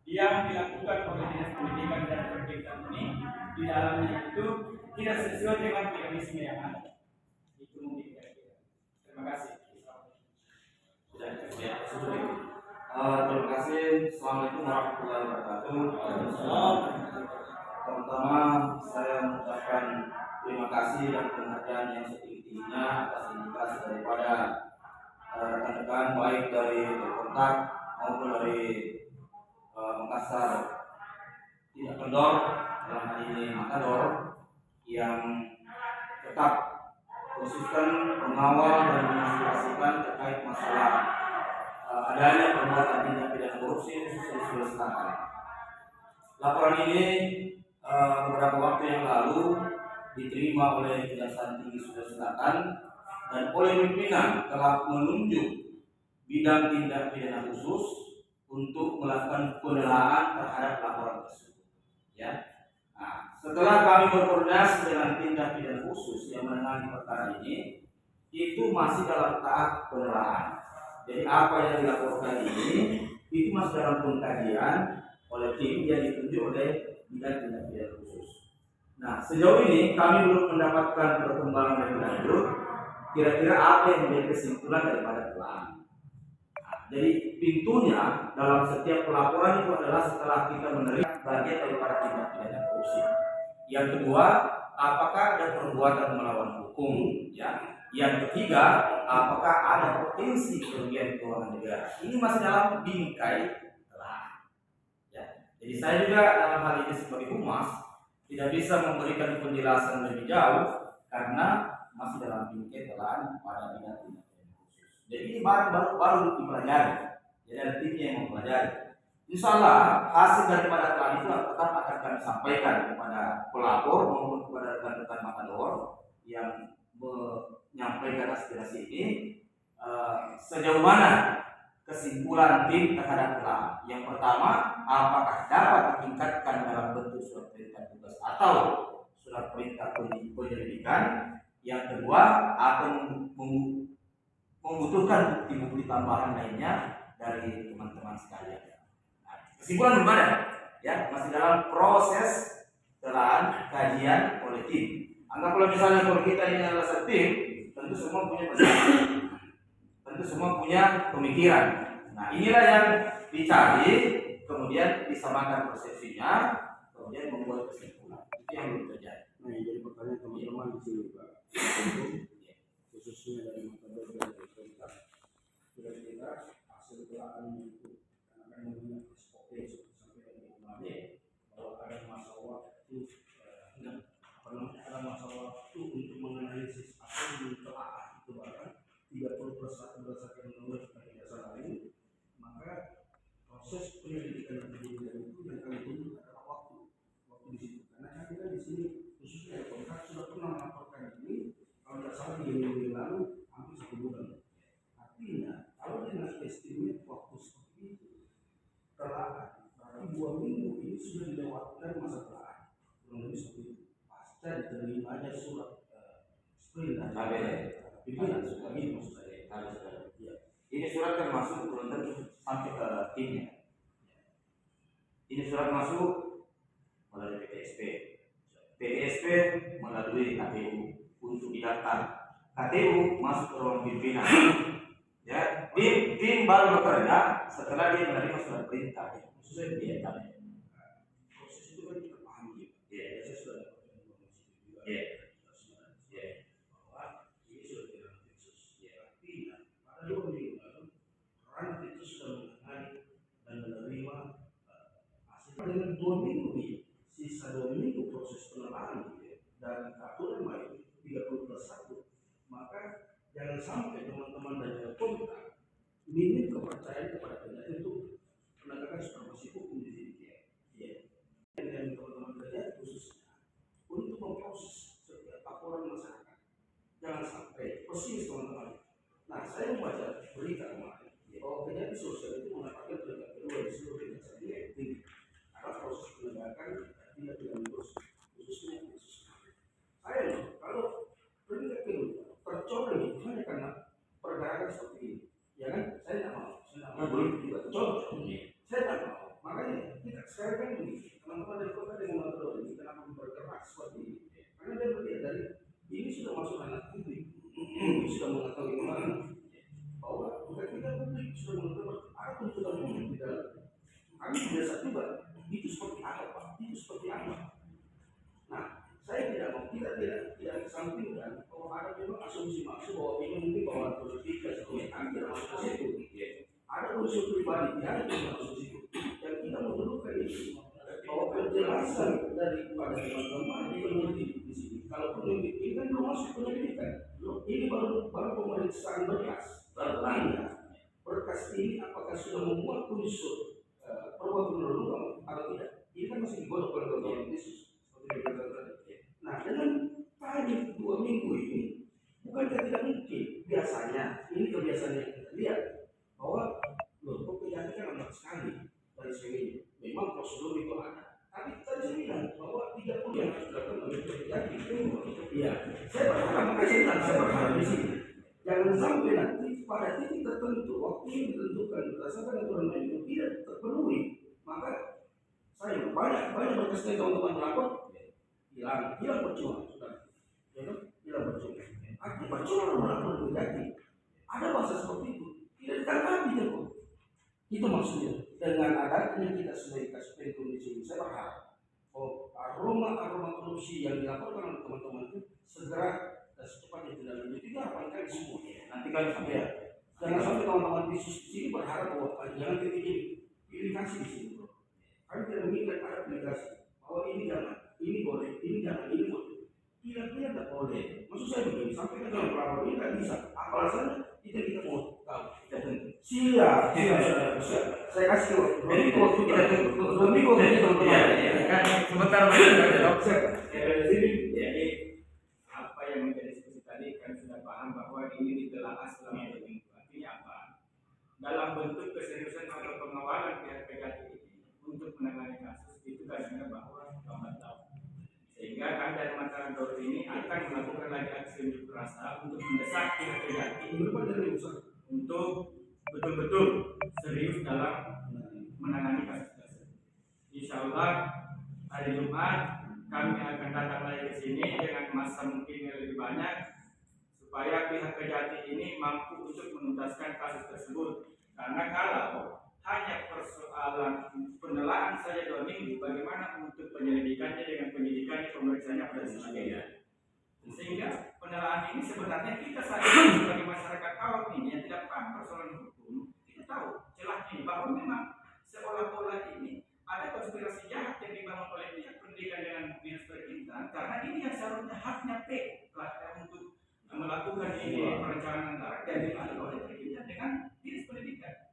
yang dilakukan oleh Dinas Pendidikan dan Kebudayaan ini di dalamnya itu tidak sesuai dengan mekanisme yang ada. Itu mungkin kira-kira. Terima kasih. Terima kasih. Assalamualaikum warahmatullahi wabarakatuh. Pertama, saya mengucapkan terima kasih dan penghargaan yang setinggi-tingginya atas indikasi daripada rekan-rekan baik dari kontak maupun dari Makassar tidak kendor, dalam hal ini Matador, yang tetap konsisten mengawal dan menginspirasikan terkait masalah adanya perbuatan tindak pidana korupsi khususnya di Sulawesi Selatan. Laporan ini beberapa waktu yang lalu diterima oleh Kejaksaan Tinggi Sulawesi Selatan dan oleh pimpinan telah menunjuk bidang tindak pidana khusus untuk melakukan penelaahan terhadap laporan tersebut. Ya. Nah, setelah kami berkoordinasi dengan tindak pidana khusus yang menangani perkara ini, itu masih dalam tahap penelaahan. Jadi apa yang dilaporkan ini itu masih dalam pengkajian oleh tim yang ditunjuk oleh bidang tindak pidana khusus. Nah, sejauh ini kami belum mendapatkan perkembangan lebih lanjut. Kira-kira apa yang menjadi kesimpulan daripada penelaahan? Jadi pintunya dalam setiap pelaporan itu adalah setelah kita menerima bagian daripada tindak pidana korupsi. Yang kedua, apakah ada perbuatan melawan hukum? Ya. Yang ketiga, apakah ada potensi kerugian keuangan negara? Ini masih dalam bingkai telah. Ya. Jadi saya juga dalam hal ini sebagai humas tidak bisa memberikan penjelasan lebih jauh karena masih dalam bingkai telah pada bidang tindak. Jadi ini baru dipelajari. Jadi ada timnya yang mempelajari. Insya Allah hasil daripada telah itu tetap akan kami sampaikan kepada pelapor maupun kepada rekan-rekan Matador yang menyampaikan aspirasi ini. Sejauh mana kesimpulan tim terhadap telah? Yang pertama, apakah dapat ditingkatkan dalam bentuk surat perintah tugas atau surat perintah penyelidikan? Yang kedua, akan membutuhkan bukti-bukti tambahan lainnya dari teman-teman sekalian. Nah, kesimpulan belum ada, ya, masih dalam proses telahan kajian oleh tim. Anggaplah misalnya kalau kita ini adalah satu tim, tentu semua punya pendapat, tentu semua punya pemikiran. Nah, inilah yang dicari, kemudian disamakan persepsinya, kemudian membuat kesimpulan. Itu yang belum terjadi. Nah, yang jadi pertanyaan teman-teman di sini, Pak, khususnya dari Matador dan kira-kira hasil telahan itu akan melihat SOP sampai dengan kemarin bahwa ada masa waktu ada masa waktu untuk menganalisis apa yang ditelaah itu bahkan 30% berdasarkan menurut kebiasaan lain, maka proses penyelidikan dan penyidikan itu yang kami tunggu adalah waktu di situ. Karena kita di sini khususnya kontrak sudah pernah melaporkan ini kalau tidak salah di minggu lalu hampir 1 bulan. Artinya kalau dengan estimate waktu seperti itu telahan berarti 2 minggu ini sudah dilewatkan masa telahan, kurang lebih seperti itu. Pasca diterimanya surat sprint dari pimpinan sudah ini maksud saya. Ini surat kan masuk belum tentu sampai ke timnya. Ini surat masuk melalui PTSP. PTSP melalui KPU untuk didaftar. KPU masuk ke ruang pimpinan. Ya, tim baru bekerja setelah dia menerima surat perintah. Maksudnya dia tanya. Proses itu kan kita pahami. Ya, saya sudah dapat informasi juga. Ya. Bahwa ini sudah dilakukan khusus. Artinya pada 2 minggu lalu ranah itu sudah mengenali dan menerima hasil dengan 2 minggu ini. Sisa 2 minggu proses penelaahan dan aturan main 30+1, maka jangan sampai teman-teman dari kontak minim kepercayaan kepada penyidik untuk penegakan supremasi hukum di sini. Dan teman-teman kerja khususnya untuk memproses setiap laporan masyarakat, jangan sampai persis teman-teman. Nah, saya membaca berita kemarin bahwa kejahatan sosial itu mendapatkan peringkat kedua di seluruh Indonesia yang tinggi karena proses penegakan tidak lurus, khususnya kasus. Saya kalau peringkat kedua tercoreng hanya karena pergerakan seperti ini, ya kan? Saya tidak mau. sekarang kan begini, teman-teman dari kota dengan metode ini kenapa bergerak seperti ini? Karena dia melihat dari ini sudah masuk anak publik, ini sudah mengetahui kemana bahwa ketika publik sudah mengetahui ada tuntutan publik di dalam. Kami biasa juga itu seperti apa Pak? Itu seperti apa? Nah, saya tidak mau tidak kesampingkan bahwa ada memang asumsi bahwa ini mungkin bahwa politik dan sebagainya. Kami tidak masuk ke situ. Ada unsur pribadi, ada yang masuk situ. Dan kita memerlukan ini bahwa penjelasan daripada teman-teman di penyidik di sini. Kalau penyidik ini kan belum masuk penyidikan, ini baru pemeriksaan berkas. Bertanya berkas ini apakah sudah memuat unsur perbuatan penodongan atau tidak? Ini kan masih digodok oleh ketua Yesus. Nah, dengan tadi 2 minggu ini, bukankah tidak mungkin biasanya ini kebiasaan yang kita lihat bahwa kok kejadian kan lambat sekali dari sini. Memang prosedur itu ada. Tapi tadi saya bilang bahwa 30 yang harus dilakukan oleh kejadian. Iya, saya berharap di sini. Jangan sampai nanti pada titik tertentu waktu yang ditentukan berdasarkan aturan main itu tidak terpenuhi, maka saya banyak berkas teman-teman melapor hilang percuma sudah, hilang percuma. Artinya percuma melapor berarti ada bahasa seperti itu tidak ditanggapi itu. Itu maksudnya dengan adanya kita sudah dikasih kondisi ini, saya berharap aroma korupsi yang dilaporkan oleh teman-teman itu segera dan secepatnya tidak lanjut. Itu harapan kami semua. Nanti kami sampai jangan sampai teman-teman di sini berharap bahwa jangan pilihkasi di sini. Kami tidak menginginkan ada pilihkasi bahwa ini jangan, ini boleh, ini jangan, ini boleh. Tidak boleh. Maksud saya begini, sampai ke dalam pelapor ini tidak bisa. Apa alasannya? Kita mau tahu. Siap. Saya kasih waktu kita Sebentar jadi apa yang menjadi diskusi tadi kan sudah paham bahwa ini ditelaah selama 2 minggu. Artinya apa? Dalam bentuk keseriusan atau pengawalan pihak kejati ini untuk menangani kasus itu kan bahwa lambat laun. Sehingga kami dari Mataram Daud ini akan melakukan lagi aksi unjuk rasa untuk mendesak pihak kejati untuk betul-betul serius dalam menangani kasus tersebut. Insya Allah hari Jumat kami akan datang lagi ke sini dengan masa mungkin yang lebih banyak supaya pihak kejati ini mampu untuk menuntaskan kasus tersebut. Karena kalau hanya persoalan penelaahan saja 2 minggu, bagaimana untuk penyelidikannya dengan penyidikannya, pemeriksaannya dan sebagainya. Sehingga penelaahan ini sebenarnya kita saja sebagai masyarakat awam ini yang tidak paham persoalan hukum, kita tahu celah ini bahwa memang seolah-olah ini ada konspirasi jahat yang dibangun oleh pihak pendidikan dengan dinas perintahan, karena ini yang seharusnya haknya untuk melakukan ini perencanaan antara dan dibangun oleh pendidikan dengan dinas pendidikan.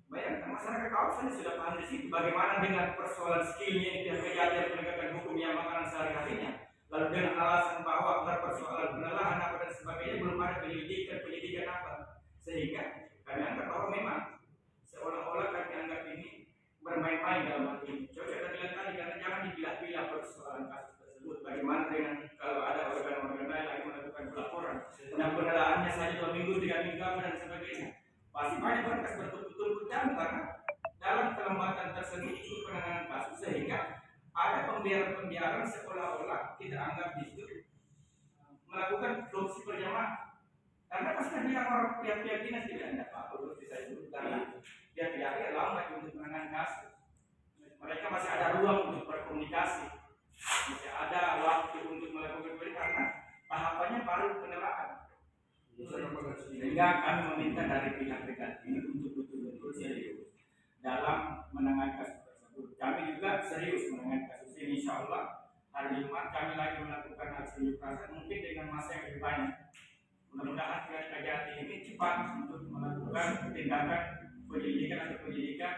Bayangkan masyarakat awam saja sudah paham di situ bagaimana dengan persoalan skillnya pihak kejahatan penegakan hukum yang makanan sehari-harinya. Lalu dengan alasan bahwa persoalan penelaahan apa dan sebagainya belum ada penyidikan apa, sehingga kami anggap bahwa memang seolah-olah kami anggap ini bermain-main dalam hal ini. Coba kita bilang tadi karena jangan dipilah-pilah persoalan kasus tersebut. Bagaimana dengan kalau ada organ-organ lain lagi melakukan pelaporan dan penelaannya saja 2 minggu, 3 minggu dan sebagainya. Pasti banyak berkas betul-betul berjalan karena dalam kelembatan tersebut itu penanganan kasus sehingga ada pembiaran seolah-olah kita anggap di situ melakukan korupsi berjamaah. Karena pasti ada orang pihak-pihak dinas tidak ada apa-apa untuk bisa itu karena pihak-pihaknya lambat untuk menangani kasus. Mereka masih ada ruang untuk berkomunikasi, masih ada waktu untuk melakukan karena tahapannya baru penelaahan. Sehingga kami meminta dari pihak kejati ini untuk betul-betul serius dalam menangani kasus tersebut. Kami juga serius menangani kasus ini. Insya Allah hari Jumat kami lagi melakukan aksi unjuk rasa mungkin dengan masa yang lebih banyak. Mudah-mudahan pihak kejati ini cepat untuk melakukan tindakan penyelidikan